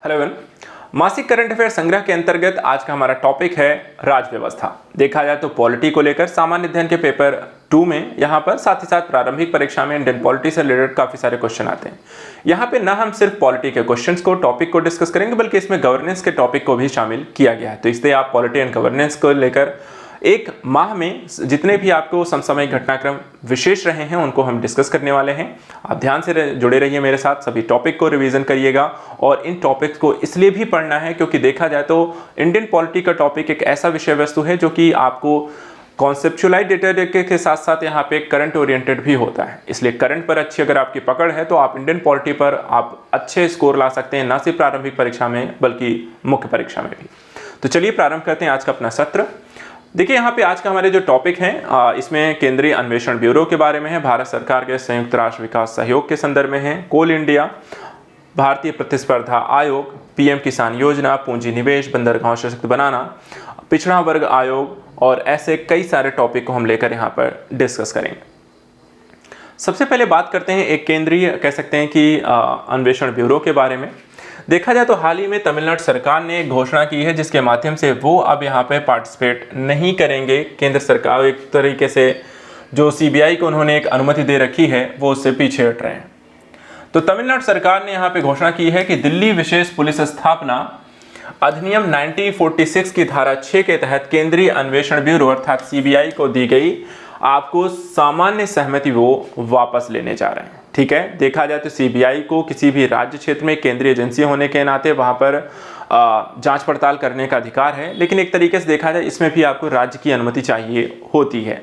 Hello everyone, मासिक current affair संग्रह के अंतर्गत आज का हमारा टॉपिक है राज्य व्यवस्था। देखा जाए तो पॉलिटी को लेकर सामान्य अध्ययन के पेपर 2 में यहाँ पर साथ ही साथ प्रारंभिक परीक्षा में इंडियन पॉलिटी से रिलेटेड काफी सारे क्वेश्चन आते हैं। यहाँ पे ना हम सिर्फ पॉलिटी के क्वेश्चंस को टॉपिक को डिस्कस करेंगे बल्कि इसमें गवर्नेंस के टॉपिक को भी शामिल किया गया है। तो इसलिए आप पॉलिटी एंड गवर्नेंस को लेकर एक माह में जितने भी आपको समसामयिक घटनाक्रम विशेष रहे हैं उनको हम डिस्कस करने वाले हैं। आप ध्यान से जुड़े रहिए मेरे साथ, सभी टॉपिक को रिवीजन करिएगा। और इन टॉपिक्स को इसलिए भी पढ़ना है क्योंकि देखा जाए तो इंडियन पॉलिटी का टॉपिक एक ऐसा विषय वस्तु है जो कि आपको कॉन्सेप्चुअलाइज डेटा के साथ साथ यहाँ पे करंट ओरिएंटेड भी होता है। इसलिए करंट पर अच्छी अगर आपकी पकड़ है तो आप इंडियन पॉलिटी पर आप अच्छे स्कोर ला सकते हैं, ना सिर्फ प्रारंभिक परीक्षा में बल्कि मुख्य परीक्षा में भी। तो चलिए प्रारंभ करते हैं आज का अपना सत्र। देखिए यहाँ पे आज का हमारे जो टॉपिक हैं इसमें केंद्रीय अन्वेषण ब्यूरो के बारे में है, भारत सरकार के संयुक्त राष्ट्र विकास सहयोग के संदर्भ में है, कोल इंडिया, भारतीय प्रतिस्पर्धा आयोग, पीएम किसान योजना, पूंजी निवेश, बंदरगांव सशक्त बनाना, पिछड़ा वर्ग आयोग और ऐसे कई सारे टॉपिक को हम लेकर यहाँ पर डिस्कस करेंगे। सबसे पहले बात करते हैं एक केंद्रीय कह सकते हैं कि अन्वेषण ब्यूरो के बारे में। देखा जाए तो हाल ही में तमिलनाडु सरकार ने एक घोषणा की है जिसके माध्यम से वो अब यहाँ पे पार्टिसिपेट नहीं करेंगे। केंद्र सरकार एक तरीके से जो सीबीआई को उन्होंने एक अनुमति दे रखी है वो उससे पीछे हट रहे हैं। तो तमिलनाडु सरकार ने यहाँ पे घोषणा की है कि दिल्ली विशेष पुलिस स्थापना अधिनियम 1946 की धारा 6 के तहत केंद्रीय अन्वेषण ब्यूरो अर्थात सीबीआई को दी गई आपको सामान्य सहमति वो वापस लेने जा रहे हैं। ठीक है, देखा जाए तो सीबीआई को किसी भी राज्य क्षेत्र में केंद्रीय एजेंसी होने के नाते वहां पर जांच पड़ताल करने का अधिकार है, लेकिन एक तरीके से देखा जाए इसमें भी आपको राज्य की अनुमति चाहिए होती है।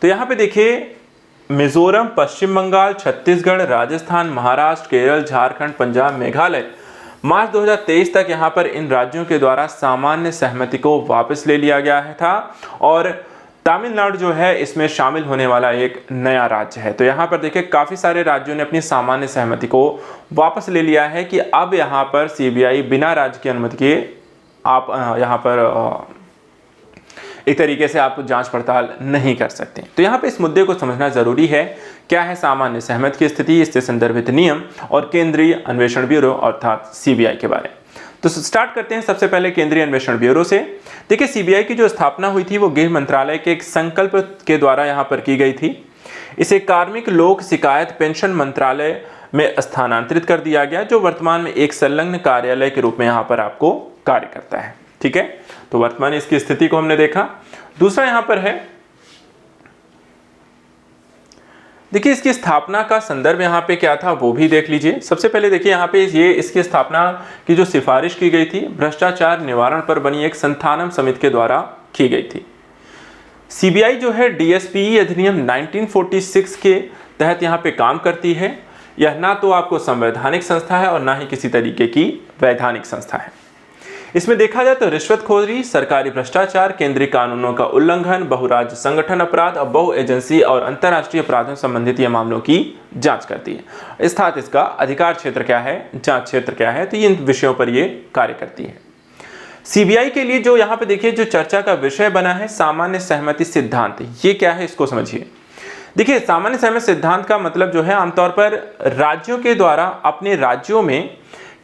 तो यहाँ पे देखिए मिजोरम, पश्चिम बंगाल, छत्तीसगढ़, राजस्थान, महाराष्ट्र, केरल, झारखंड, पंजाब, मेघालय मार्च 2023 तक यहाँ पर इन राज्यों के द्वारा सामान्य सहमति को वापस ले लिया गया था और तमिलनाडु जो है इसमें शामिल होने वाला एक नया राज्य है। तो यहाँ पर देखिए काफ़ी सारे राज्यों ने अपनी सामान्य सहमति को वापस ले लिया है कि अब यहाँ पर सीबीआई बिना राज्य की अनुमति के आप यहाँ पर एक तरीके से आप जांच पड़ताल नहीं कर सकते। तो यहाँ पे इस मुद्दे को समझना जरूरी है, क्या है सामान्य सहमति की स्थिति, इससे संदर्भित नियम और केंद्रीय अन्वेषण ब्यूरो अर्थात सीबीआई के बारे में। तो स्टार्ट करते हैं सबसे पहले केंद्रीय अन्वेषण ब्यूरो से। देखिए सीबीआई की जो स्थापना हुई थी वो गृह मंत्रालय के एक संकल्प के द्वारा यहाँ पर की गई थी। इसे कार्मिक लोक शिकायत पेंशन मंत्रालय में स्थानांतरित कर दिया गया जो वर्तमान में एक संलग्न कार्यालय के रूप में यहाँ पर आपको कार्य करता है। ठीक है, तो वर्तमान इसकी स्थिति को हमने देखा। दूसरा यहाँ पर है, देखिए इसकी स्थापना का संदर्भ यहाँ पे क्या था वो भी देख लीजिए। सबसे पहले देखिए यहाँ पे ये इसकी स्थापना की जो सिफारिश की गई थी भ्रष्टाचार निवारण पर बनी एक संथानम समिति के द्वारा की गई थी। सीबीआई जो है डीएसपी अधिनियम 1946 के तहत यहाँ पे काम करती है। यह ना तो आपको संवैधानिक संस्था है और ना ही किसी तरीके की वैधानिक संस्था है। इसमें देखा जाए तो रिश्वतखोरी, सरकारी भ्रष्टाचार, केंद्रीय कानूनों का उल्लंघन, बहुराज्य संगठन अपराध और बहु एजेंसी और अंतर्राष्ट्रीय अपराधों संबंधित ये मामलों की जांच करती है। अर्थात इसका अधिकार क्षेत्र क्या है, जांच क्षेत्र क्या है, तो इन विषयों पर ये कार्य करती है। सीबीआई के लिए जो यहाँ पे देखिए जो चर्चा का विषय बना है सामान्य सहमति सिद्धांत, ये क्या है इसको समझिए। देखिए सामान्य सहमति सिद्धांत का मतलब जो है आमतौर पर राज्यों के द्वारा अपने राज्यों में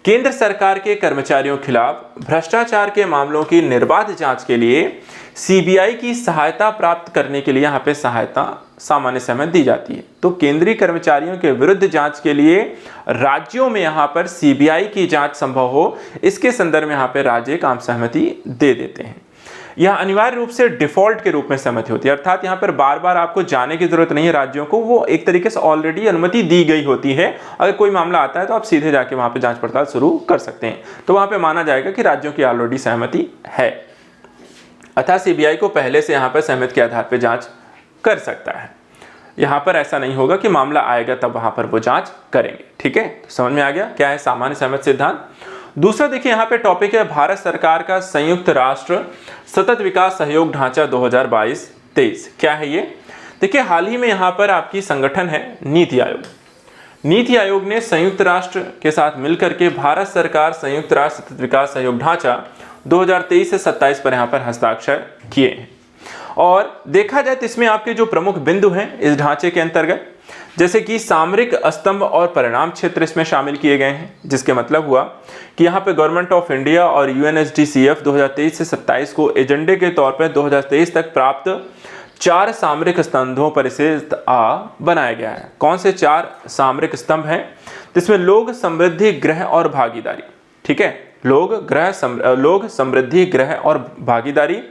केंद्र सरकार के कर्मचारियों के खिलाफ भ्रष्टाचार के मामलों की निर्बाध जांच के लिए सीबीआई की सहायता प्राप्त करने के लिए यहाँ पे सहायता सामान्य सहमति दी जाती है। तो केंद्रीय कर्मचारियों के विरुद्ध जांच के लिए राज्यों में यहाँ पर सीबीआई की जांच संभव हो, इसके संदर्भ में यहाँ पे राज्य एक आम सहमति दे देते हैं। यह अनिवार्य रूप से डिफॉल्ट के रूप में सहमति होती है, अर्थात यहाँ पर बार बार आपको जाने की जरूरत नहीं है राज्यों को, वो एक तरीके से ऑलरेडी अनुमति दी गई होती है। अगर कोई मामला आता है तो आप सीधे जाके वहां पे जांच पड़ताल शुरू कर सकते हैं, तो वहां पे माना जाएगा कि राज्यों की ऑलरेडी सहमति है। अर्थात सीबीआई को पहले से यहाँ पर सहमति के आधार पर जांच कर सकता है। यहाँ पर ऐसा नहीं होगा कि मामला आएगा तब वहां पर वो जांच करेंगे। ठीक है, तो समझ में आ गया क्या है सामान्य सहमति सिद्धांत। दूसरा देखिए यहाँ पे टॉपिक है भारत सरकार का संयुक्त राष्ट्र सतत विकास सहयोग ढांचा 2022-23। क्या है ये? देखिए हाल ही में यहाँ पर आपकी संगठन है नीति आयोग। नीति आयोग ने संयुक्त राष्ट्र के साथ मिलकर के भारत सरकार संयुक्त राष्ट्र सतत विकास सहयोग ढांचा 2023 से 27 पर यहाँ पर हस्ताक्षर किए हैं। और देखा जाए तो इसमें आपके जो प्रमुख बिंदु हैं इस ढांचे के अंतर्गत, जैसे कि सामरिक स्तंभ और परिणाम क्षेत्र इसमें शामिल किए गए हैं, जिसके मतलब हुआ कि यहाँ पे गवर्नमेंट ऑफ इंडिया और UNSDCF 2023 से 27 को एजेंडे के तौर पर 2023 तक प्राप्त 4 सामरिक स्तंभों पर इसे बनाया गया है। कौन से 4 सामरिक स्तंभ हैं? जिसमें लोग, समृद्धि, ग्रह और भागीदारी। ठीक है, लोग, समृद्धि, ग्रह और भागीदारी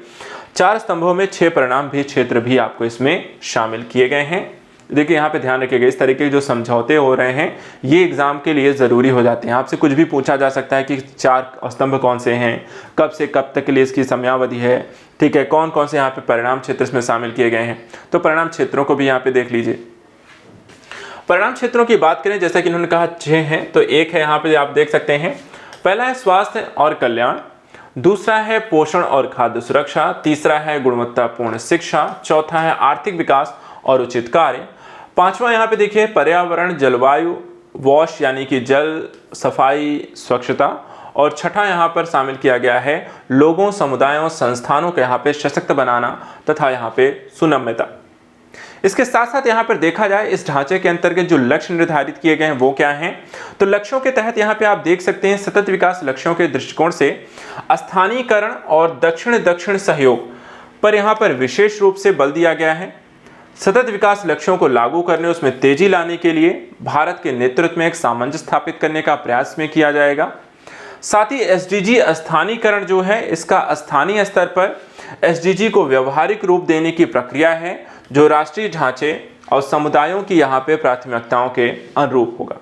4 स्तंभों में 6 परिणाम भी क्षेत्र भी आपको इसमें शामिल किए गए हैं। देखिए यहाँ पे ध्यान रखिएगा, इस तरीके के जो समझौते हो रहे हैं ये एग्जाम के लिए ज़रूरी हो जाते हैं। आपसे कुछ भी पूछा जा सकता है कि 4 स्तंभ कौन से हैं, कब से कब तक के लिए इसकी समयावधि है, ठीक है, कौन कौन से यहाँ पे परिणाम क्षेत्र इसमें शामिल किए गए हैं। तो परिणाम क्षेत्रों को भी यहाँ पे देख लीजिए। परिणाम क्षेत्रों की बात करें, जैसा कि इन्होंने कहा 6 हैं, तो एक है यहाँ पे आप देख सकते हैं। पहला है स्वास्थ्य और कल्याण, दूसरा है पोषण और खाद्य सुरक्षा, तीसरा है गुणवत्तापूर्ण शिक्षा, चौथा है आर्थिक विकास और उचित कार्य, पांचवा यहाँ पे देखिए पर्यावरण, जलवायु, वॉश यानी कि जल, सफाई, स्वच्छता, और छठा यहाँ पर शामिल किया गया है लोगों, समुदायों, संस्थानों को यहाँ पे सशक्त बनाना तथा यहाँ पे सुनम्यता। इसके साथ साथ यहाँ पर देखा जाए इस ढांचे के अंतर्गत जो लक्ष्य निर्धारित किए गए हैं वो क्या हैं, तो लक्ष्यों के तहत यहाँ पे आप देख सकते हैं सतत विकास लक्ष्यों के दृष्टिकोण से स्थानीयकरण और दक्षिण सहयोग पर यहाँ पर विशेष रूप से बल दिया गया है। सतत विकास लक्ष्यों को लागू करने, उसमें तेजी लाने के लिए भारत के नेतृत्व में एक सामंजस्य स्थापित करने का प्रयास में किया जाएगा। साथ ही SDG स्थानीयकरण जो है, इसका स्थानीय स्तर पर SDG को व्यवहारिक रूप देने की प्रक्रिया है जो राष्ट्रीय ढांचे और समुदायों की यहाँ पे प्राथमिकताओं के अनुरूप होगा।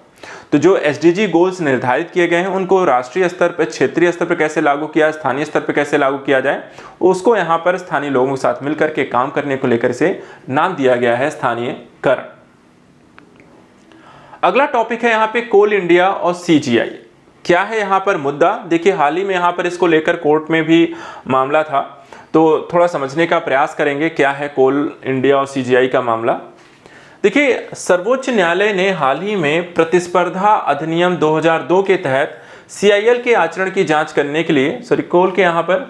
तो जो SDG गोल्स निर्धारित किए गए हैं उनको राष्ट्रीय स्तर पर, क्षेत्रीय स्तर पर कैसे लागू किया, स्थानीय स्तर पर कैसे लागू किया जाए, उसको यहाँ पर स्थानीय लोगों के साथ मिलकर के काम करने को लेकर इसे नाम दिया गया है स्थानीयकरण। अगला टॉपिक है यहाँ पे कोल इंडिया और CGI। क्या है यहाँ पर मुद्दा? देखिए हाल ही में यहाँ पर इसको लेकर कोर्ट में भी मामला था, तो थोड़ा समझने का प्रयास करेंगे क्या है कोल इंडिया और CGI का मामला। देखिए सर्वोच्च न्यायालय ने हाल ही में प्रतिस्पर्धा अधिनियम 2002 के तहत CIL के आचरण की जांच करने के लिए,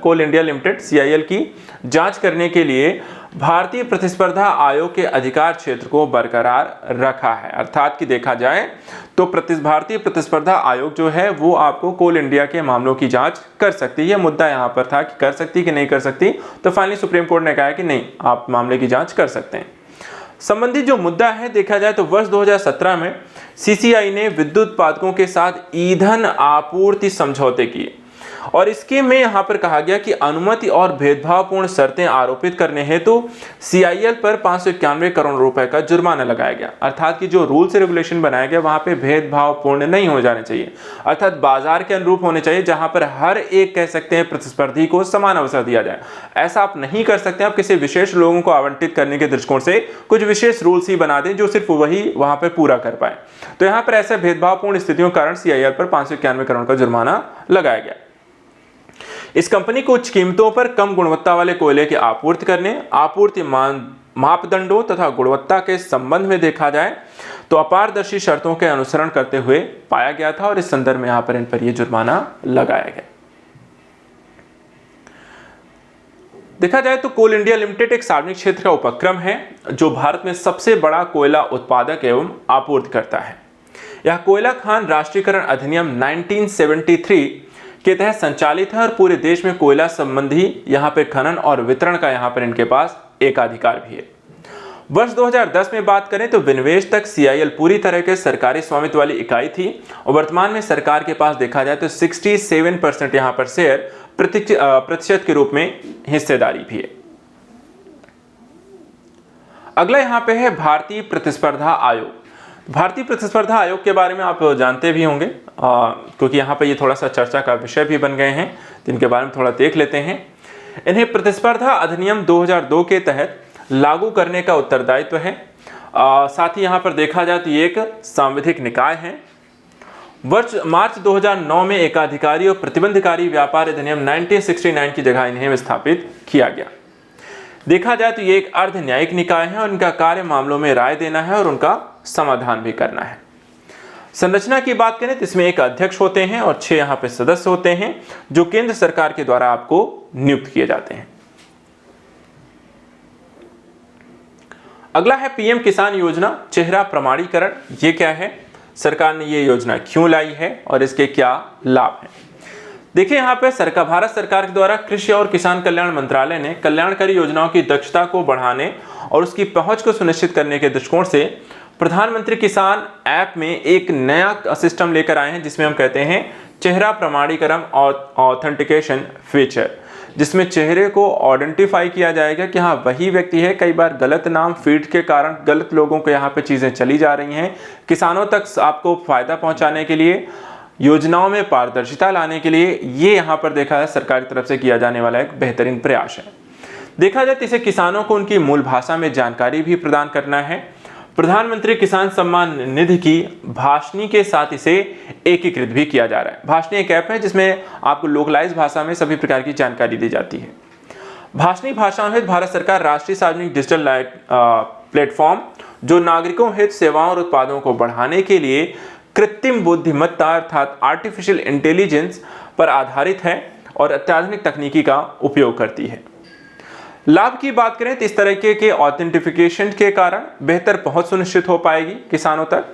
कोल इंडिया लिमिटेड CIL की जांच करने के लिए भारतीय प्रतिस्पर्धा आयोग के अधिकार क्षेत्र को बरकरार रखा है। अर्थात कि देखा जाए तो भारतीय प्रतिस्पर्धा आयोग जो है वो आपको कोल इंडिया के मामलों की जांच कर सकती है। यह मुद्दा यहाँ पर था कि कर सकती कि नहीं कर सकती, तो फाइनली सुप्रीम कोर्ट ने कहा कि नहीं, आप मामले की जांच कर सकते हैं। संबंधित जो मुद्दा है देखा जाए तो वर्ष 2017 में CCI ने विद्युत उत्पादकों के साथ ईंधन आपूर्ति समझौते किए और इसके में यहाँ पर कहा गया कि अनुमति और भेदभावपूर्ण शर्तें आरोपित करने हेतु CIL पर 591 करोड़ रुपए का जुर्माना लगाया गया। अर्थात कि जो रूल्स रेगुलेशन बनाया गया वहां पे भेदभावपूर्ण नहीं हो जाने चाहिए, अर्थात बाजार के अनुरूप होने चाहिए, जहां पर हर एक कह सकते हैं प्रतिस्पर्धी को समान अवसर दिया जाए। ऐसा आप नहीं कर सकते, आप किसी विशेष लोगों को आवंटित करने के दृष्टिकोण से कुछ विशेष रूल्स ही बना दें जो सिर्फ वही वहां पर पूरा कर पाए। तो यहाँ पर ऐसे भेदभावपूर्ण स्थितियों के कारण CIL पर 591 करोड़ का जुर्माना लगाया गया। इस कंपनी को उच्च कीमतों पर कम गुणवत्ता वाले कोयले की आपूर्ति करने, आपूर्ति मापदंडों तथा गुणवत्ता के संबंध में देखा जाए तो अपारदर्शी शर्तों के अनुसरण करते हुए पाया गया था और इस संदर्भ में यहाँ पर इन पर यह जुर्माना लगाया गया। देखा जाए तो कोल इंडिया लिमिटेड एक सार्वजनिक क्षेत्र का उपक्रम है जो भारत में सबसे बड़ा कोयला उत्पादक एवं आपूर्ति करता है। यह कोयला खान राष्ट्रीयकरण अधिनियम 1973 के तहत संचालित है और पूरे देश में कोयला संबंधी यहाँ पे खनन और वितरण का यहाँ पर इनके पास एकाधिकार भी है। वर्ष 2010 में बात करें तो विनिवेश तक CIL पूरी तरह के सरकारी स्वामित्व वाली इकाई थी और वर्तमान में सरकार के पास देखा जाए तो 67% यहाँ पर शेयर प्रतिशत के रूप में हिस्सेदारी भी है। अगला यहाँ पे है भारतीय प्रतिस्पर्धा आयोग। भारतीय प्रतिस्पर्धा आयोग के बारे में आप जानते भी होंगे क्योंकि यहाँ पे ये थोड़ा सा चर्चा का विषय भी बन गए हैं, तो इनके बारे में थोड़ा देख लेते हैं। इन्हें प्रतिस्पर्धा अधिनियम 2002 के तहत लागू करने का उत्तरदायित्व है। साथ ही यहाँ पर देखा जाए तो ये एक सांविधिक निकाय है। मार्च 2009 में एकाधिकारी और प्रतिबंधकारी व्यापार अधिनियम 1969 की जगह इन्हें स्थापित किया गया। देखा जाए तो ये एक अर्ध न्यायिक निकाय है और इनका कार्य मामलों में राय देना है और उनका समाधान भी करना है। संरचना की बात करें तो इसमें एक अध्यक्ष होते हैं और 6 यहाँ पे सदस्य होते हैं जो केंद्र सरकार के द्वारा आपको नियुक्त किए जाते हैं। अगला है पीएम किसान योजना चेहरा प्रमाणीकरण। ये क्या है, सरकार ने ये योजना क्यों लाई है और इसके क्या लाभ हैं। देखिए यहाँ पे भारत सरकार के द्वारा कृषि और किसान कल्याण मंत्रालय ने कल्याणकारी योजनाओं की दक्षता को बढ़ाने और उसकी पहुंच को सुनिश्चित करने के दृष्टिकोण से प्रधानमंत्री किसान ऐप में एक नया सिस्टम लेकर आए हैं, जिसमें हम कहते हैं चेहरा प्रमाणीकरण और ऑथेंटिकेशन फीचर, जिसमें चेहरे को आइडेंटिफाई किया जाएगा कि हाँ वही व्यक्ति है। कई बार गलत नाम फीड के कारण गलत लोगों को यहाँ पे चीज़ें चली जा रही हैं। किसानों तक आपको फायदा पहुँचाने के लिए, योजनाओं में पारदर्शिता लाने के लिए ये यहाँ पर देखा है सरकार की तरफ से किया जाने वाला एक बेहतरीन प्रयास है। देखा जाए तो इसे किसानों को उनकी मूल भाषा में जानकारी भी प्रदान करना है। प्रधानमंत्री किसान सम्मान निधि की भाषणी के साथ इसे एकीकृत भी किया जा रहा है। भाषणी एक ऐप है जिसमें आपको लोकलाइज भाषा में सभी प्रकार की जानकारी दी जाती है। भाषणी भाषाओं हित भारत सरकार राष्ट्रीय सार्वजनिक डिजिटल प्लेटफॉर्म जो नागरिकों हित सेवाओं और उत्पादों को बढ़ाने के लिए कृत्रिम बुद्धिमत्ता अर्थात आर्टिफिशियल इंटेलिजेंस पर आधारित है और अत्याधुनिक तकनीकी का उपयोग करती है। लाभ की बात करें तो इस तरीके के ऑथेंटिफिकेशन के कारण बेहतर पहुंच सुनिश्चित हो पाएगी किसानों तक।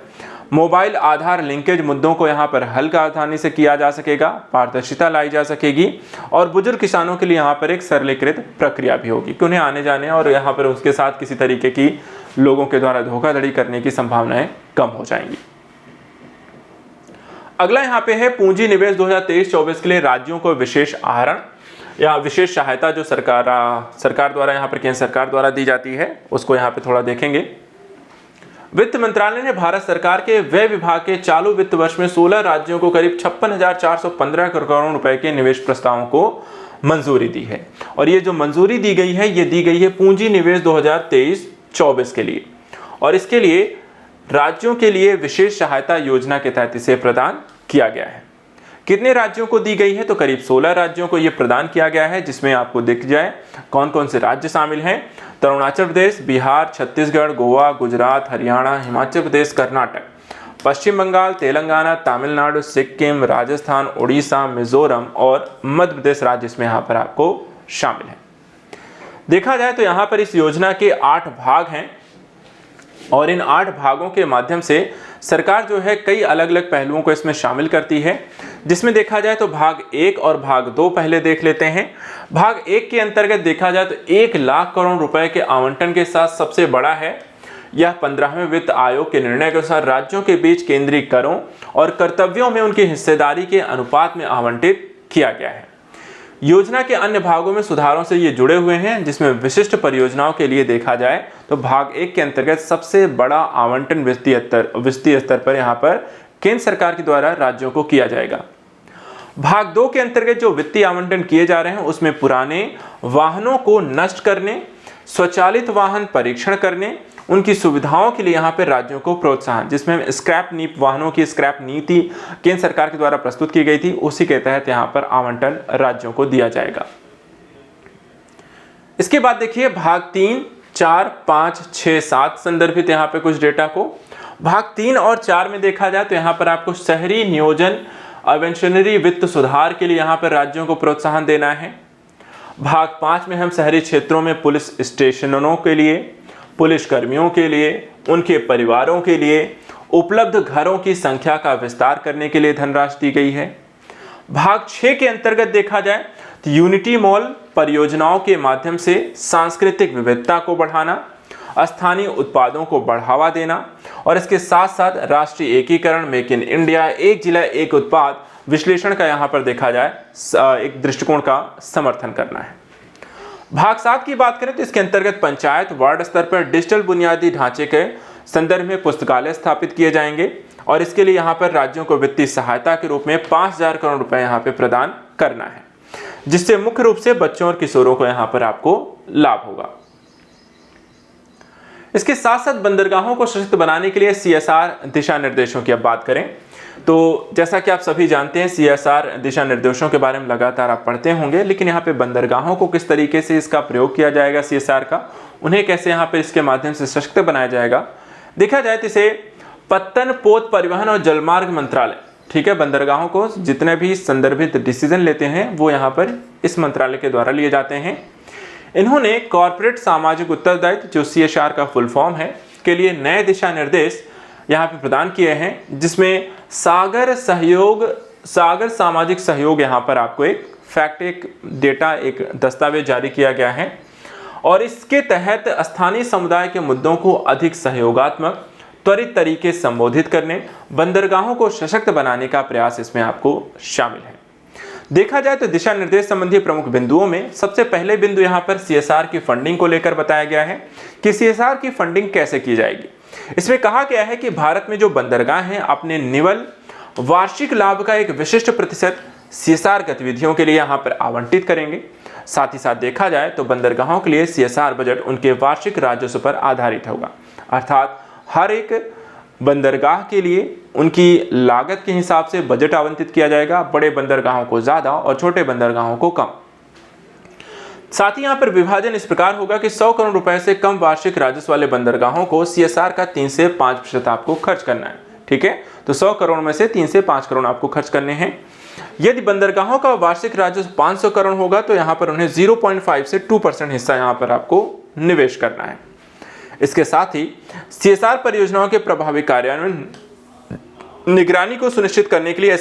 मोबाइल आधार लिंकेज मुद्दों को यहां पर हल आसानी से किया जा सकेगा, पारदर्शिता लाई जा सकेगी और बुजुर्ग किसानों के लिए यहां पर एक सरलीकृत प्रक्रिया भी होगी कि उन्हें आने जाने और यहां पर उसके साथ किसी तरीके की लोगों के द्वारा धोखाधड़ी करने की संभावनाएं कम हो जाएंगी। अगला यहाँ पे है पूंजी निवेश 2023-24 के लिए राज्यों को विशेष आहरण या विशेष सहायता जो सरकार द्वारा यहाँ पर केंद्र सरकार द्वारा दी जाती है, उसको यहाँ पे थोड़ा देखेंगे। वित्त मंत्रालय ने भारत सरकार के व्यय विभाग के चालू वित्त वर्ष में 16 राज्यों को करीब 56,415 करोड़ रुपए के निवेश प्रस्तावों को मंजूरी दी है। और ये जो मंजूरी दी गई है, ये दी गई है पूंजी निवेश 2023-24 के लिए, और इसके लिए राज्यों के लिए विशेष सहायता योजना के तहत इसे प्रदान किया गया है। कितने राज्यों को दी गई है, तो करीब 16 राज्यों को यह प्रदान किया गया है, जिसमें आपको दिख जाए कौन कौन से राज्य शामिल हैं। तो अरुणाचल प्रदेश, बिहार, छत्तीसगढ़, गोवा, गुजरात, हरियाणा, हिमाचल प्रदेश, कर्नाटक, पश्चिम बंगाल, तेलंगाना, तमिलनाडु, सिक्किम, राजस्थान, उड़ीसा, मिजोरम और मध्य प्रदेश राज्य इसमें यहाँ पर आपको शामिल है। देखा जाए तो यहाँ पर इस योजना के 8 भाग हैं और इन 8 भागों के माध्यम से सरकार जो है कई अलग अलग पहलुओं को इसमें शामिल करती है, जिसमें देखा जाए तो भाग 1 और भाग 2 पहले देख लेते हैं। भाग 1 के अंतर्गत देखा जाए तो 1 लाख करोड़ रुपए के आवंटन के साथ सबसे बड़ा है। यह 15वें वित्त आयोग के निर्णय के अनुसार राज्यों के बीच केंद्रीय करों और कर्तव्यों में उनकी हिस्सेदारी के अनुपात में आवंटित किया गया है। योजना के अन्य भागों में सुधारों से ये जुड़े हुए हैं, जिसमें विशिष्ट परियोजनाओं के लिए देखा जाए तो भाग 1 के अंतर्गत सबसे बड़ा आवंटन वित्तीय स्तर पर यहाँ पर केंद्र सरकार के द्वारा राज्यों को किया जाएगा। भाग 2 के अंतर्गत जो वित्तीय आवंटन किए जा रहे हैं उसमें पुराने वाहनों को नष्ट करने, स्वचालित वाहन परीक्षण करने, उनकी सुविधाओं के लिए यहाँ पे राज्यों को प्रोत्साहन, जिसमें वाहनों की स्क्रैप नीति केंद्र सरकार के द्वारा प्रस्तुत की गई थी, उसी के तहत यहाँ पर आवंटन राज्यों को दिया जाएगा। इसके बाद देखिए भाग 3, 4, 5, 6, 7 संदर्भित यहाँ पे कुछ डेटा को। भाग 3 और 4 में देखा जाए तो यहाँ पर आपको शहरी नियोजन अवेंशनरी वित्त सुधार के लिए यहाँ पर राज्यों को प्रोत्साहन देना है। भाग 5 में हम शहरी क्षेत्रों में पुलिस स्टेशनों के लिए, पुलिस कर्मियों के लिए, उनके परिवारों के लिए उपलब्ध घरों की संख्या का विस्तार करने के लिए धनराशि दी गई है। भाग 6 के अंतर्गत देखा जाए तो यूनिटी मॉल परियोजनाओं के माध्यम से सांस्कृतिक विविधता को बढ़ाना, स्थानीय उत्पादों को बढ़ावा देना और इसके साथ साथ राष्ट्रीय एकीकरण, मेक इन इंडिया, एक जिला एक उत्पाद विश्लेषण का यहाँ पर देखा जाए एक दृष्टिकोण का समर्थन करना है। भाग 7 की बात करें तो इसके अंतर्गत पंचायत वार्ड स्तर पर डिजिटल बुनियादी ढांचे के संदर्भ में पुस्तकालय स्थापित किए जाएंगे और इसके लिए यहाँ पर राज्यों को वित्तीय सहायता के रूप में 5,000 करोड़ रुपए यहाँ पे प्रदान करना है, जिससे मुख्य रूप से बच्चों और किशोरों को यहाँ पर आपको लाभ होगा। इसके साथ साथ बंदरगाहों को सशक्त बनाने के लिए CSR दिशा निर्देशों की अब बात करें तो जैसा कि आप सभी जानते हैं CSR दिशा निर्देशों के बारे में लगातार आप पढ़ते होंगे, लेकिन यहाँ पे बंदरगाहों को किस तरीके से इसका प्रयोग किया जाएगा CSR का, उन्हें कैसे यहाँ पे इसके माध्यम से सशक्त बनाया जाएगा। देखा जाए तो इसे पत्तन, पोत, परिवहन और जलमार्ग मंत्रालय, ठीक है, बंदरगाहों को जितने भी संदर्भित डिसीजन लेते हैं वो यहाँ पर इस मंत्रालय के द्वारा लिए जाते हैं। इन्होंने कॉर्पोरेट सामाजिक उत्तरदायित्व, जो CSR का फुल फॉर्म है, के लिए नए दिशा निर्देश यहाँ पे प्रदान किए हैं, जिसमें सागर सामाजिक सहयोग यहाँ पर आपको एक फैक्ट, एक डेटा, एक दस्तावेज जारी किया गया है। और इसके तहत स्थानीय समुदाय के मुद्दों को अधिक सहयोगात्मक, त्वरित तरीके से संबोधित करने, बंदरगाहों को सशक्त बनाने का प्रयास इसमें आपको शामिल है। देखा जाए तो दिशा निर्देश संबंधी प्रमुख बिंदुओं में सबसे पहले बिंदु यहाँ पर CSR की फंडिंग को लेकर बताया गया है कि CSR की फंडिंग कैसे की जाएगी। इसमें कहा गया है कि भारत में जो बंदरगाह हैं अपने निवल वार्षिक लाभ का एक विशिष्ट प्रतिशत CSR गतिविधियों के लिए यहाँ पर आवंटित करेंगे। साथ ही साथ देखा जाए तो बंदरगाहों के लिए CSR बजट उनके वार्षिक राजस्व पर आधारित होगा, अर्थात हर एक बंदरगाह के लिए उनकी लागत के हिसाब से बजट आवंटित किया जाएगा, बड़े बंदरगाहों को ज़्यादा और छोटे बंदरगाहों को कम। साथ ही यहाँ पर विभाजन इस प्रकार होगा कि 100 करोड़ रुपए से कम वार्षिक राजस्व वाले बंदरगाहों को CSR का 3 से 5% आपको खर्च करना है। ठीक है, तो 100 करोड़ में से 3 से 5 करोड़ आपको खर्च करने हैं। यदि बंदरगाहों का वार्षिक राजस्व 500 करोड़ होगा तो यहाँ पर उन्हें 0.5 से 2% हिस्सा यहाँ पर आपको निवेश करना है। इसके साथ ही CSR परियोजनाओं के प्रभावी कार्यान्वयन, निगरानी को सुनिश्चित करने के लिए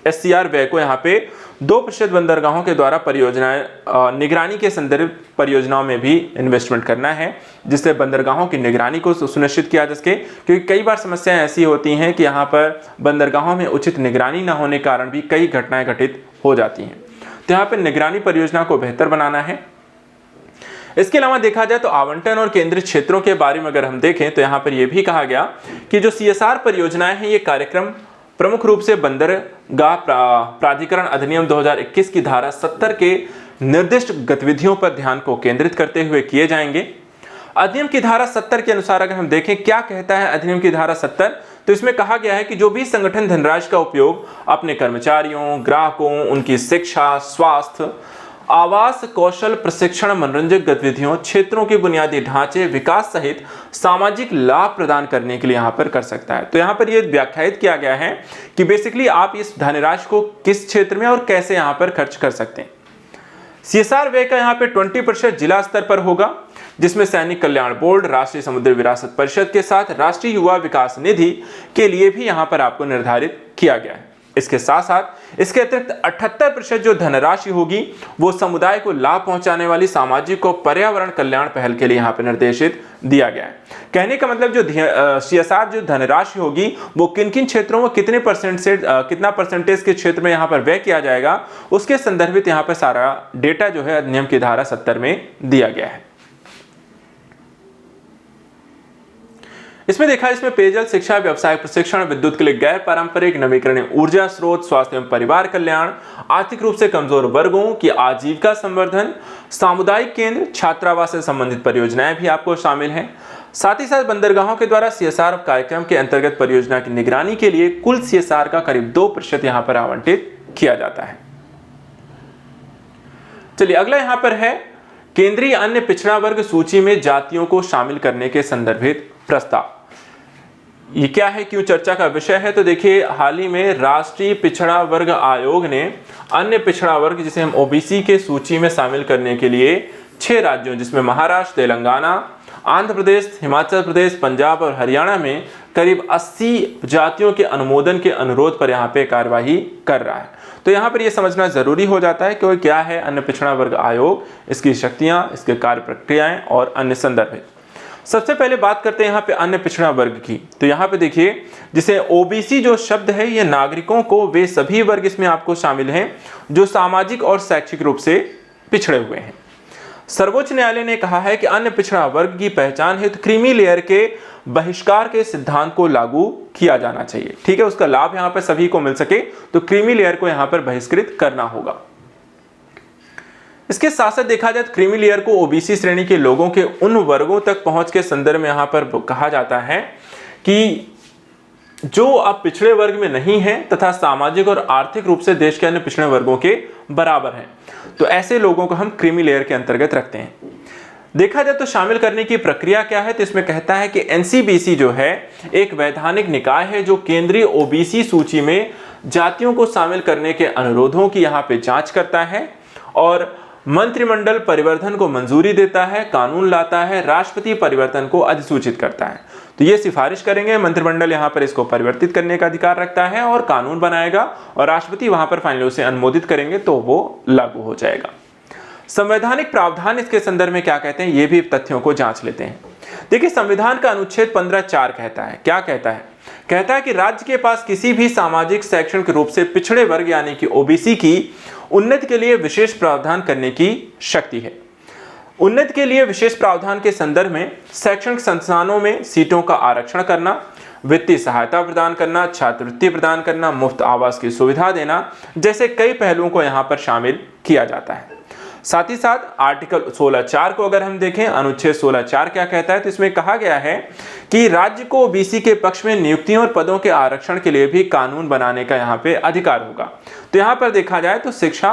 SCR व्यय को यहाँ पे 2% बंदरगाहों के द्वारा परियोजनाएं निगरानी के संदर्भ परियोजनाओं में भी इन्वेस्टमेंट करना है, जिससे बंदरगाहों की निगरानी को सुनिश्चित किया जा सके। क्योंकि कई बार समस्याएं ऐसी होती हैं कि यहाँ पर बंदरगाहों में उचित निगरानी न होने के कारण भी कई घटनाएं घटित हो जाती हैं। तो यहाँ पर निगरानी परियोजना को बेहतर बनाना है। इसके अलावा देखा जाए तो आवंटन और केंद्रीय क्षेत्रों के बारे में अगर हम देखें तो यहाँ पर यह भी कहा गया कि जो CSR परियोजनाएं हैं, ये कार्यक्रम प्रमुख रूप से बंदरगाह प्राधिकरण अधिनियम 2021 की धारा 70 के निर्दिष्ट गतिविधियों पर ध्यान को केंद्रित करते हुए किए जाएंगे। अधिनियम की धारा 70 के अनुसार अगर हम देखें क्या कहता है अधिनियम की धारा 70, तो इसमें कहा गया है कि जो भी संगठन धनराशि का उपयोग अपने कर्मचारियों, ग्राहकों, उनकी शिक्षा, स्वास्थ्य, आवास, कौशल, प्रशिक्षण, मनोरंजक गतिविधियों, क्षेत्रों के बुनियादी ढांचे, विकास सहित सामाजिक लाभ प्रदान करने के लिए यहाँ पर कर सकता है। तो यहाँ पर यह व्याख्यायित किया गया है कि बेसिकली आप इस धनराशि को किस क्षेत्र में और कैसे यहाँ पर खर्च कर सकते हैं। CSR व्यय का यहाँ पे 20% जिला स्तर पर होगा, जिसमें सैनिक कल्याण बोर्ड, राष्ट्रीय समुद्री विरासत परिषद के साथ राष्ट्रीय युवा विकास निधि के लिए भी यहाँ पर आपको निर्धारित किया गया है। इसके साथ साथ इसके अतिरिक्त 78% जो धनराशि होगी वो समुदाय को लाभ पहुंचाने वाली सामाजिक और पर्यावरण कल्याण पहल के लिए यहाँ पर निर्देशित दिया गया है। कहने का मतलब जो CSR जो धनराशि होगी वो किन किन क्षेत्रों में कितने परसेंट से कितना परसेंटेज के क्षेत्र में यहाँ पर व्यय किया जाएगा, उसके संदर्भित यहाँ पर सारा डेटा जो है अधिनियम की धारा 70 में दिया गया है। इसमें देखा, इसमें पेयजल, शिक्षा, व्यवसाय प्रशिक्षण, विद्युत के लिए गैर पारंपरिक नवीकरणीय ऊर्जा स्रोत, स्वास्थ्य एवं परिवार कल्याण, आर्थिक रूप से कमजोर वर्गों की आजीविका संवर्धन, सामुदायिक केंद्र, छात्रावास से संबंधित परियोजनाएं भी आपको शामिल हैं। साथ ही साथ बंदरगाहों के द्वारा CSR कार्यक्रम के अंतर्गत परियोजना की निगरानी के लिए कुल CSR का करीब 2% यहाँ पर आवंटित किया जाता है। चलिए अगला यहाँ पर है केंद्रीय अन्य पिछड़ा वर्ग सूची में जातियों को शामिल करने के संदर्भित प्रस्ताव। ये क्या है, क्यों चर्चा का विषय है? तो देखिए, हाल ही में राष्ट्रीय पिछड़ा वर्ग आयोग ने अन्य पिछड़ा वर्ग जिसे हम OBC के सूची में शामिल करने के लिए 6 राज्यों जिसमें महाराष्ट्र, तेलंगाना, आंध्र प्रदेश, हिमाचल प्रदेश, पंजाब और हरियाणा में करीब 80 जातियों के अनुमोदन के अनुरोध पर यहाँ पे कार्यवाही कर रहा है। तो यहाँ पर यह समझना जरूरी हो जाता है कि क्या है अन्य पिछड़ा वर्ग आयोग, इसकी शक्तियां, इसके कार्य प्रक्रियाएं और अन्य संदर्भ। सबसे पहले बात करते हैं यहाँ पे अन्य पिछड़ा वर्ग की। तो यहाँ पे देखिए, जिसे OBC जो शब्द है ये नागरिकों को वे सभी वर्ग इसमें आपको शामिल हैं जो सामाजिक और शैक्षिक रूप से पिछड़े हुए हैं। सर्वोच्च न्यायालय ने कहा है कि अन्य पिछड़ा वर्ग की पहचान हेतु क्रीमी लेयर के बहिष्कार के सिद्धांत को लागू किया जाना चाहिए। ठीक है, उसका लाभ यहाँ पर सभी को मिल सके तो क्रीमी लेयर को यहाँ पर बहिष्कृत करना होगा। इसके साथ साथ देखा जाए तो क्रीमी लेयर को OBC श्रेणी के लोगों के उन वर्गों तक पहुंच के संदर्भ में यहाँ पर कहा जाता है कि जो अब पिछड़े वर्ग में नहीं है तथा सामाजिक और आर्थिक रूप से देश के अन्य पिछड़े वर्गों के बराबर हैं, तो ऐसे लोगों को हम क्रीमी लेयर के अंतर्गत रखते हैं। देखा जाए तो शामिल करने की प्रक्रिया क्या है, तो इसमें कहता है कि NCBC जो है एक वैधानिक निकाय है जो केंद्रीय OBC सूची में जातियों को शामिल करने के अनुरोधों की यहाँ पे जांच करता है और मंत्रिमंडल परिवर्तन को मंजूरी देता है, कानून लाता है, राष्ट्रपति परिवर्तन को अधिसूचित करता है। तो ये सिफारिश करेंगे, मंत्रिमंडल यहाँ पर इसको परिवर्तित करने का अधिकार रखता है और कानून बनाएगा और राष्ट्रपति वहां पर फाइनली उसे अनुमोदित करेंगे तो वो लागू हो जाएगा। संवैधानिक प्रावधान इसके संदर्भ में क्या कहते हैं, ये भी तथ्यों को जांच लेते हैं। देखिए, संविधान का अनुच्छेद 15(4) कहता है, क्या कहता है? कहता है कि राज्य के पास किसी भी सामाजिक शैक्षणिक रूप से पिछड़े वर्ग यानी कि ओबीसी की उन्नति के लिए विशेष प्रावधान करने की शक्ति है। उन्नति के लिए विशेष प्रावधान के संदर्भ में शैक्षणिक संस्थानों में सीटों का आरक्षण करना, वित्तीय सहायता प्रदान करना, छात्रवृत्ति प्रदान करना, मुफ्त आवास की सुविधा देना जैसे कई पहलुओं को यहाँ पर शामिल किया जाता है। साथ ही साथ आर्टिकल 16(4) को अगर हम देखें, अनुच्छेद 16(4) क्या कहता है, तो इसमें कहा गया है कि राज्य को ओबीसी के पक्ष में नियुक्तियों और पदों के आरक्षण के लिए भी कानून बनाने का यहाँ पे अधिकार होगा। तो यहाँ पर देखा जाए तो शिक्षा,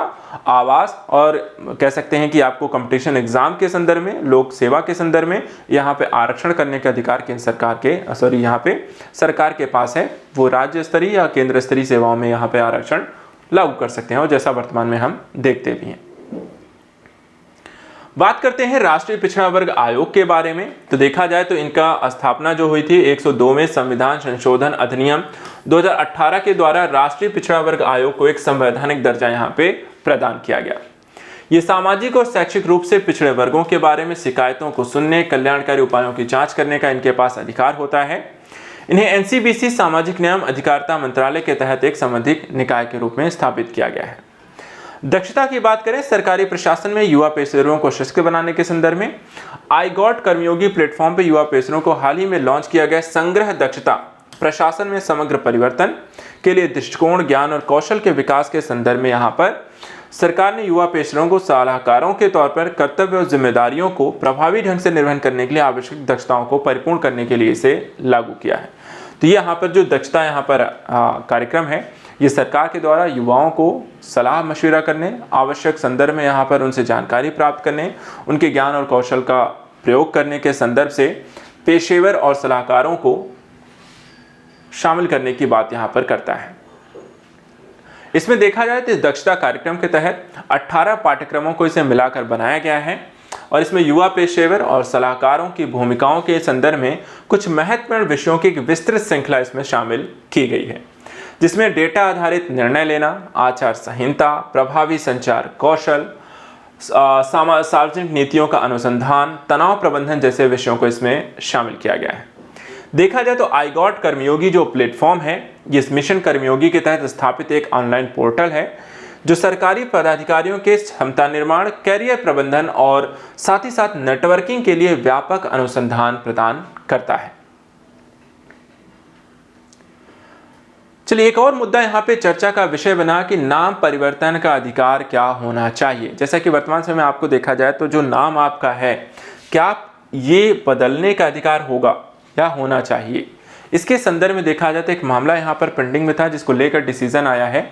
आवास और कह सकते हैं कि आपको कंपटीशन एग्जाम के संदर्भ में, लोक सेवा के संदर्भ में यहाँ पे आरक्षण करने के अधिकार केंद्र सरकार के यहाँ पे सरकार के पास है। वो राज्य स्तरीय या केंद्र स्तरीय सेवाओं में यहाँ पे आरक्षण लागू कर सकते हैं और जैसा वर्तमान में हम देखते भी हैं। बात करते हैं राष्ट्रीय पिछड़ा वर्ग आयोग के बारे में। तो देखा जाए तो इनका स्थापना जो हुई थी 102 में संविधान संशोधन अधिनियम 2018 के द्वारा राष्ट्रीय पिछड़ा वर्ग आयोग को एक संवैधानिक दर्जा यहाँ पे प्रदान किया गया। ये सामाजिक और शैक्षिक रूप से पिछड़े वर्गों के बारे में शिकायतों को सुनने, कल्याणकारी उपायों की जांच करने का इनके पास अधिकार होता है। इन्हें एनसीबीसी सामाजिक न्याय अधिकारिता मंत्रालय के तहत एक संबंधित निकाय के रूप में स्थापित किया गया है। दक्षता की बात करें, सरकारी प्रशासन में युवा पेशेवरों को सशक्त बनाने के संदर्भ में आईगॉट कर्मयोगी प्लेटफॉर्म पर युवा पेशेवरों को हाल ही में लॉन्च किया गया संग्रह दक्षता प्रशासन में समग्र परिवर्तन के लिए दृष्टिकोण, ज्ञान और कौशल के विकास के संदर्भ में यहाँ पर सरकार ने युवा पेशेवरों को सलाहकारों के तौर पर कर्तव्य और जिम्मेदारियों को प्रभावी ढंग से निर्वहन करने के लिए आवश्यक दक्षताओं को परिपूर्ण करने के लिए इसे लागू किया है। तो यहाँ पर जो दक्षता यहाँ पर कार्यक्रम है, ये सरकार के द्वारा युवाओं को सलाह मशविरा करने, आवश्यक संदर्भ में यहाँ पर उनसे जानकारी प्राप्त करने, उनके ज्ञान और कौशल का प्रयोग करने के संदर्भ से पेशेवर और सलाहकारों को शामिल करने की बात यहाँ पर करता है। इसमें देखा जाए तो इस दक्षता कार्यक्रम के तहत 18 पाठ्यक्रमों को इसे मिलाकर बनाया गया है और इसमें युवा पेशेवर और सलाहकारों की भूमिकाओं के संदर्भ में कुछ महत्वपूर्ण विषयों की एक विस्तृत श्रृंखला इसमें शामिल की गई है, जिसमें डेटा आधारित निर्णय लेना, आचार संहिता, प्रभावी संचार कौशल, सार्वजनिक नीतियों का अनुसंधान, तनाव प्रबंधन जैसे विषयों को इसमें शामिल किया गया है। देखा जाए तो आईगॉट कर्मयोगी जो प्लेटफॉर्म है, ये मिशन कर्मयोगी के तहत स्थापित एक ऑनलाइन पोर्टल है जो सरकारी पदाधिकारियों के क्षमता निर्माण, कैरियर प्रबंधन और साथ ही साथ नेटवर्किंग के लिए व्यापक अनुसंधान प्रदान करता है। चलिए, एक और मुद्दा यहाँ पे चर्चा का विषय बना कि नाम परिवर्तन का अधिकार क्या होना चाहिए। जैसा कि वर्तमान समय में आपको देखा जाए तो जो नाम आपका है, क्या ये बदलने का अधिकार होगा या होना चाहिए, इसके संदर्भ में देखा जाए तो एक मामला यहाँ पर पेंडिंग में था जिसको लेकर डिसीजन आया है।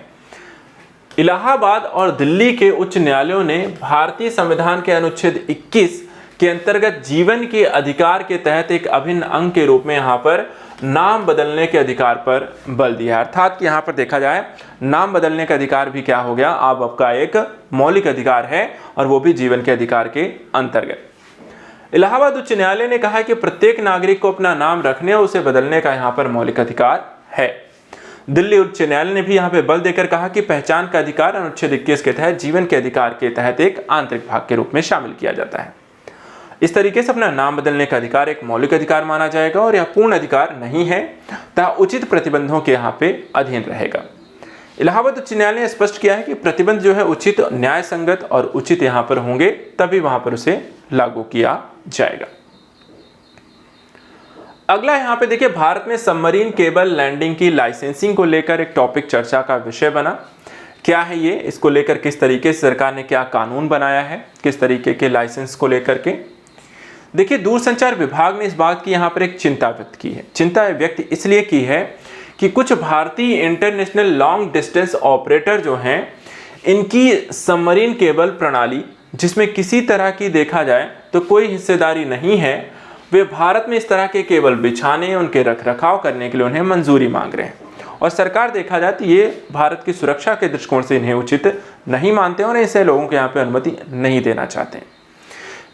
इलाहाबाद और दिल्ली के उच्च न्यायालयों ने भारतीय संविधान के अनुच्छेद 21 के अंतर्गत जीवन के अधिकार के तहत एक अभिन्न अंग के रूप में यहाँ पर नाम बदलने के अधिकार पर बल दिया। अर्थात कि यहाँ पर देखा जाए नाम बदलने का अधिकार भी क्या हो गया, अब आपका एक मौलिक अधिकार है और वो भी जीवन के अधिकार के अंतर्गत। इलाहाबाद उच्च न्यायालय ने कहा कि प्रत्येक नागरिक को अपना नाम रखने और उसे बदलने का यहाँ पर मौलिक अधिकार है। दिल्ली उच्च न्यायालय ने भी यहाँ पे बल देकर कहा कि पहचान का अधिकार अनुच्छेद 21 के तहत जीवन के अधिकार के तहत एक आंतरिक भाग के रूप में शामिल किया जाता है। इस तरीके से अपना नाम बदलने का अधिकार एक मौलिक अधिकार माना जाएगा और यह पूर्ण अधिकार नहीं है तथा उचित प्रतिबंधों के यहाँ पे अधीन रहेगा। इलाहाबाद उच्च न्यायालय ने स्पष्ट किया है कि प्रतिबंध जो है उचित, न्याय संगत और उचित यहाँ पर होंगे, तभी वहां पर उसे लागू किया जाएगा। अगला यहाँ पे देखिए, भारत में सबमरीन केबल लैंडिंग की लाइसेंसिंग को लेकर एक टॉपिक चर्चा का विषय बना। क्या है ये, इसको लेकर किस तरीके से सरकार ने क्या कानून बनाया है, किस तरीके के लाइसेंस को लेकर के। देखिए, दूरसंचार विभाग ने इस बात की यहाँ पर एक चिंता व्यक्त की है। चिंता व्यक्त इसलिए की है कि कुछ भारतीय इंटरनेशनल लॉन्ग डिस्टेंस ऑपरेटर जो हैं, इनकी सबमरीन केबल प्रणाली जिसमें किसी तरह की देखा जाए तो कोई हिस्सेदारी नहीं है, वे भारत में इस तरह के केबल बिछाने, उनके रखरखाव करने के लिए उन्हें मंजूरी मांग रहे हैं और सरकार देखा जाए तो ये भारत की सुरक्षा के दृष्टिकोण से इन्हें उचित नहीं मानते और ऐसे लोगों को यहाँ पे अनुमति नहीं देना चाहते हैं।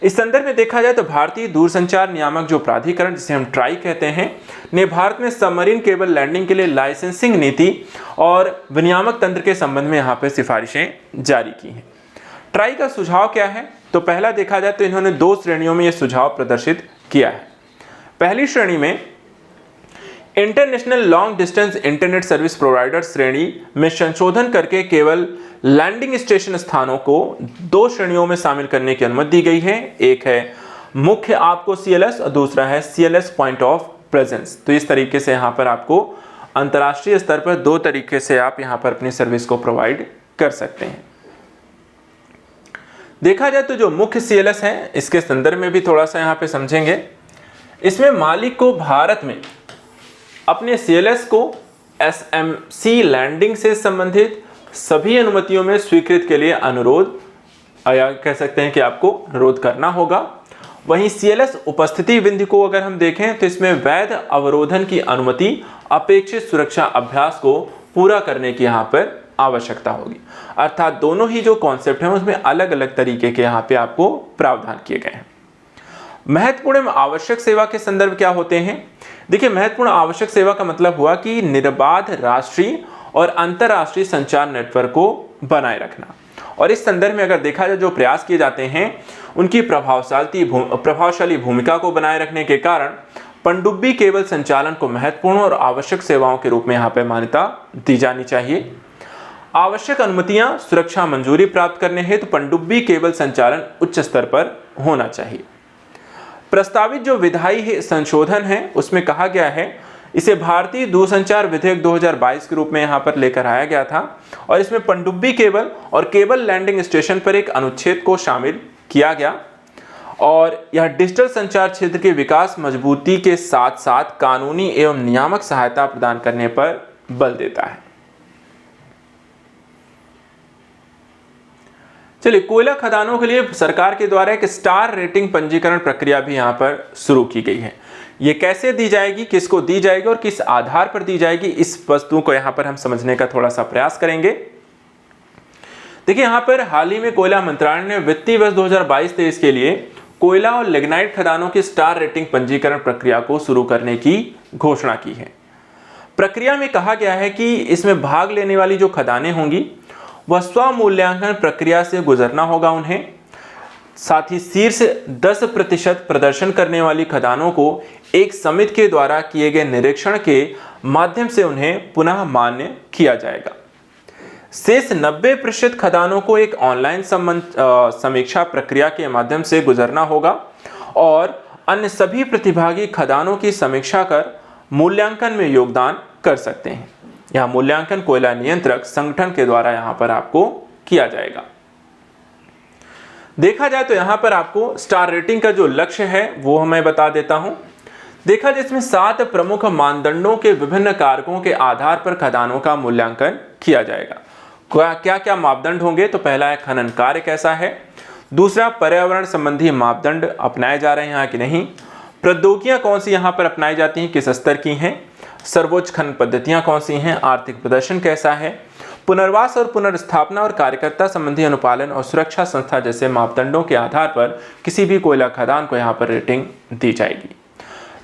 इस संदर्भ में देखा जाए तो भारतीय दूरसंचार नियामक जो प्राधिकरण जिसे हम ट्राई कहते हैं ने भारत में सबमरीन केबल लैंडिंग के लिए लाइसेंसिंग नीति और विनियामक तंत्र के संबंध में यहाँ पर सिफारिशें जारी की हैं। ट्राई का सुझाव क्या है? तो पहला देखा जाए तो इन्होंने 2 श्रेणियों में यह सुझाव प्रदर्शित किया है। पहली श्रेणी में international long distance internet service provider श्रेणी में संशोधन करके केवल लैंडिंग स्टेशन स्थानों को 2 श्रेणियों में शामिल करने की अनुमति दी गई है। एक है मुख्य आपको CLS और दूसरा है CLS पॉइंट ऑफ प्रेजेंस। तो इस तरीके से यहाँ पर आपको अंतर्राष्ट्रीय स्तर पर 2 तरीके से आप यहाँ पर अपनी सर्विस को प्रोवाइड कर सकते हैं। देखा जाए तो जो मुख्य CLS है इसके संदर्भ में भी थोड़ा सा यहाँ पे समझेंगे। इसमें मालिक को भारत में अपने CLS को SMC लैंडिंग से संबंधित सभी अनुमतियों में स्वीकृत के लिए अनुरोध या कह सकते हैं कि आपको अनुरोध करना होगा। वहीं CLS उपस्थिति बिंदु को अगर हम देखें तो इसमें वैध अवरोधन की अनुमति अपेक्षित सुरक्षा अभ्यास को पूरा करने की यहाँ पर आवश्यकता होगी। अर्थात दोनों ही जो कॉन्सेप्ट हैं उसमें अलग अलग तरीके के यहाँ पे आपको प्रावधान किए गए हैं। महत्वपूर्ण एवं आवश्यक सेवा के संदर्भ क्या होते हैं? देखिए, महत्वपूर्ण आवश्यक सेवा का मतलब हुआ कि निर्बाध राष्ट्रीय और अंतर्राष्ट्रीय संचार नेटवर्क को बनाए रखना। और इस संदर्भ में अगर देखा जाए जो प्रयास किए जाते हैं उनकी प्रभावशाली भूमिका को बनाए रखने के कारण पनडुब्बी केबल संचालन को महत्वपूर्ण और आवश्यक सेवाओं के रूप में यहाँ पर मान्यता दी जानी चाहिए। आवश्यक अनुमतियां सुरक्षा मंजूरी प्राप्त करने हेतु पनडुब्बी केबल संचालन उच्च स्तर पर होना चाहिए। प्रस्तावित जो विधायी संशोधन है उसमें कहा गया है, इसे भारतीय दूरसंचार विधेयक 2022 के रूप में यहाँ पर लेकर आया गया था और इसमें पनडुब्बी केबल और केबल लैंडिंग स्टेशन पर एक अनुच्छेद को शामिल किया गया और यह डिजिटल संचार क्षेत्र के विकास मजबूती के साथ साथ कानूनी एवं नियामक सहायता प्रदान करने पर बल देता है। चलिए, कोयला खदानों के लिए सरकार के द्वारा एक स्टार रेटिंग पंजीकरण प्रक्रिया भी यहाँ पर शुरू की गई है। ये कैसे दी जाएगी, किसको दी जाएगी और किस आधार पर दी जाएगी, इस वस्तु को यहाँ पर हम समझने का थोड़ा सा प्रयास करेंगे। देखिए, यहाँ पर हाल ही में कोयला मंत्रालय ने वित्तीय वर्ष 2022-23 के लिए कोयला और लिग्नाइट खदानों की स्टार रेटिंग पंजीकरण प्रक्रिया को शुरू करने की घोषणा की है। प्रक्रिया में कहा गया है कि इसमें भाग लेने वाली जो खदानें होंगी वह स्वमूल्यांकन प्रक्रिया से गुजरना होगा उन्हें। साथ ही शीर्ष 10% प्रदर्शन करने वाली खदानों को एक समिति के द्वारा किए गए निरीक्षण के माध्यम से उन्हें पुनः मान्य किया जाएगा। शेष 90% खदानों को एक ऑनलाइन समीक्षा प्रक्रिया के माध्यम से गुजरना होगा और अन्य सभी प्रतिभागी खदानों की समीक्षा कर मूल्यांकन में योगदान कर सकते हैं। यह मूल्यांकन कोयला नियंत्रक संगठन के द्वारा यहां पर आपको किया जाएगा। देखा जाए तो यहां पर आपको स्टार रेटिंग का जो लक्ष्य है वो मैं बता देता हूं। देखा जाए इसमें 7 प्रमुख मानदंडों के विभिन्न कारकों के आधार पर खदानों का मूल्यांकन किया जाएगा। क्या क्या मापदंड होंगे? तो पहला है खनन कार्य कैसा है, दूसरा पर्यावरण संबंधी मापदंड अपनाए जा रहे हैं यहाँ कि नहीं, प्रौद्योगिकियां कौन सी यहाँ पर अपनाई जाती हैं, किस स्तर की हैं, सर्वोच्च खनन पद्धतियां कौन सी हैं, आर्थिक प्रदर्शन कैसा है, पुनर्वास और पुनर्स्थापना और कार्यकर्ता संबंधी अनुपालन और सुरक्षा संस्था जैसे मापदंडों के आधार पर किसी भी कोयला खदान को यहाँ पर रेटिंग दी जाएगी।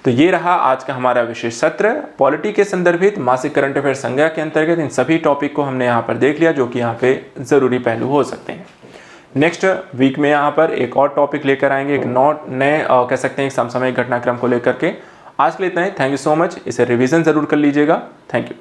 तो ये रहा आज का हमारा विशेष सत्र। पॉलिटी के संदर्भित मासिक करंट अफेयर संज्ञा के अंतर्गत इन सभी टॉपिक को हमने यहाँ पर देख लिया जो कि यहाँ पे ज़रूरी पहलू हो सकते हैं। नेक्स्ट वीक में यहाँ पर एक और टॉपिक लेकर आएंगे, एक नए कह सकते हैं एक समसामयिक घटनाक्रम को लेकर के। आज के लिए इतना ही। Thank you so much. इसे रिवीजन ज़रूर कर लीजिएगा। Thank you.